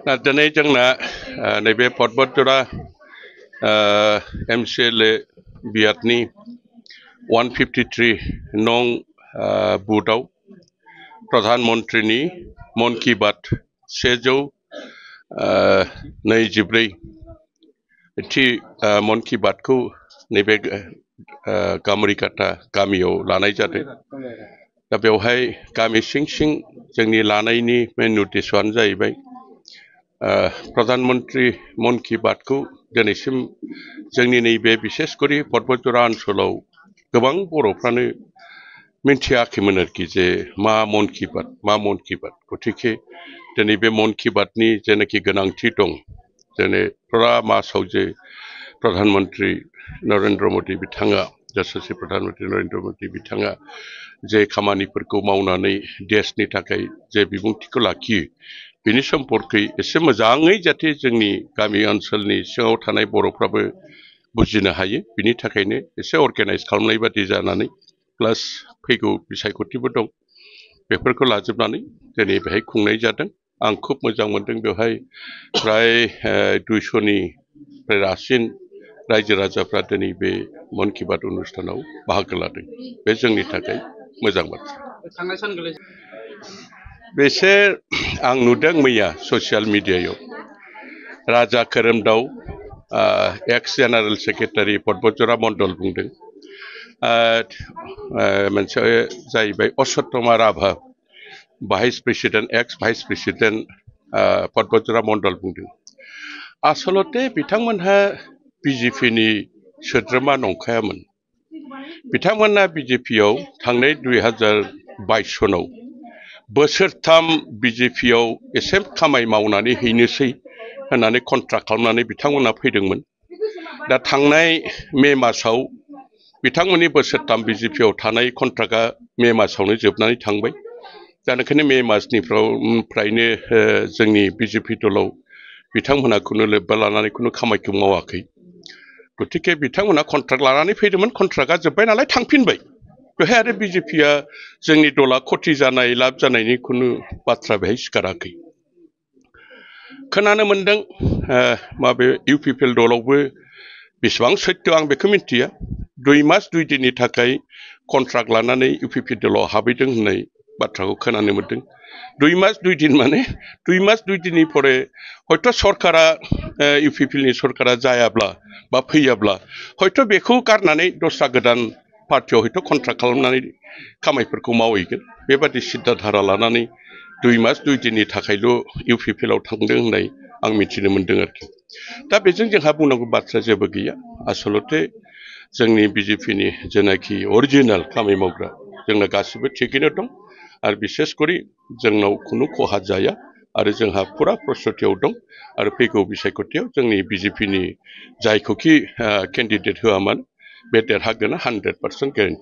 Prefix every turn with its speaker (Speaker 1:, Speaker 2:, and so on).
Speaker 1: दिनै जोंना नैबे पर्बतजरा MCLA बियादनि 153 नं बुथआव प्रधान मन्त्रिनि मन की बात 124 थि मन की बातखौ नैबे गामरिकाटा गामियाव लानाय जादों। दा बेवहाय गामि सिं सिं जोंनि लानायनि मेन उद्देश्यआनो जाहैबाय प्रधानमन्त्री मन की बातखौ दिनैसिम जोंनि नैबे बिसेसकरि पर्बतजरा ओनसोलाव गोबां बर'फ्रानो मिन्थियाखैमोन आरोखि जे मा मन की बात गतिके दिनै बे मन की बातनि जेनाखि गोनांथि दं दिनै फुरा मासाव जे प्रधानमन्त्री नरेन्द्र मोदी बिथाङा यशस्वी प्रधानमन्त्री नरेन्द्र मोदी बिथाङा जे खामानिफोरखौ मावनानै देशनि थाखाय जे बिबुंथिखौ लाखियो बिनि सम्पर्कै एसे मोजाङै जाहाथे जोंनि गामि ओनसोलनि सिङाव थानाय बर'फ्राबो बुजिनो हायो बिनि थाखायनो एसे अर्गानाइज खालामनाय बादि जानानै प्लास फैगौ बिसायख'थिबो दं बेफोरखौ लाजोबनानै दिनै बेहाय खुंनाय जादों। आं खुब मोजां मोनदों बेवहाय फ्राय 200निफ्राय रासिन रायजो राजाफ्रा दिनै बे मन की बात अनुष्ठानाव बाहागो लादों बे जोंनि थाखाय मोजां बाथ्रा। बेसे आं नुदों मैया ससियेल मिडियायाव राजा खोरोमदाव एक्स जेनारेल सेक्रेटारि पर्बतजरा मण्डल बुंदों मोनसे जाहैबाय अश्वत्थमा राभा एक्स भाइस प्रेसिडेन्ट पर्बतजरा मण्डल बुंदों आसलते बिथांमोनहा बिजेपिनि सोद्रोमा नंखायामोन। बिथांमोना बिजेपियाव थांनाय 2022 सनाव बोसोरथाम बिजेपियाव एसे खामाय मावनानै हैनोसै होननानै कन्ट्राक्ट खालामनानै बिथांमोना फैदोंमोन। दा थांनाय मे मासाव बिथांमोननि बोसोरथाम बिजेपियाव थानाय कन्ट्राक्टआ मे मासावनो जोबनानै थांबाय। दा ओंखायनो मे मासनिफ्रायनो जोंनि बिजेपि दलाव बिथांमोना खुनु लोब्बा लानानै खुनु खामानिखौ मावाखै। गतिके बिथांमोना कन्ट्राक्ट लानानै फैदोंमोन कन्ट्राक्टआ जोब्बाय नालाय थांफिनबाय। बेहाय आरो बिजेपिया जोंनि दला खति जानाय लाब जानायनि खुनु बाथ्रा बेहाय सिखाराखै। खोनानो मोनदों माबे UPPL दलावबो बेसेबां सैथो आं बेखौ मिन्थिया 2 मास 2 दिननि थाखाय कन्ट्राक्ट लानानै UPPL दलाव हाबैदों होननाय बाथ्राखौ खोनानो मोनदों। 2 मास 2 दिन माने 2 मास 2 दिननि परे हयथ' सरकारा UPPLनि सरकारा जायाब्ला बा फैयाब्ला हयथ' बेखौ गारनानै दस्रा गोदान पार्टियाव हयथ' कन्ट्राक्ट खालामनानै खामानिफोरखौ मावहैगोन बेबादि सिद्दा धारा लानानै 2 मास 2 दिननि थाखायल' UPPLआव थांदों होननाय आं मिथिनो मोनदों आरोखि। दा बेजों जोंहा बुंनांगौ बाथ्रा जेबो गैया। आसलते जोंनि बिजेपिनि जेनाखि अरिजिनेल खामानि मावग्रा जोंना गासिबो थिगैनो दं आरो बिसेसकरि जोंनाव खुनु खहा जाया आरो जोंहा फुरा प्रस्तुतियाव दं आरो फैगौ बिसायख'थियाव जोंनि बिजेपिनि जायखौखि केन्डिडेट होआ मानो बे देरहागोना 100% गेरेन्टि।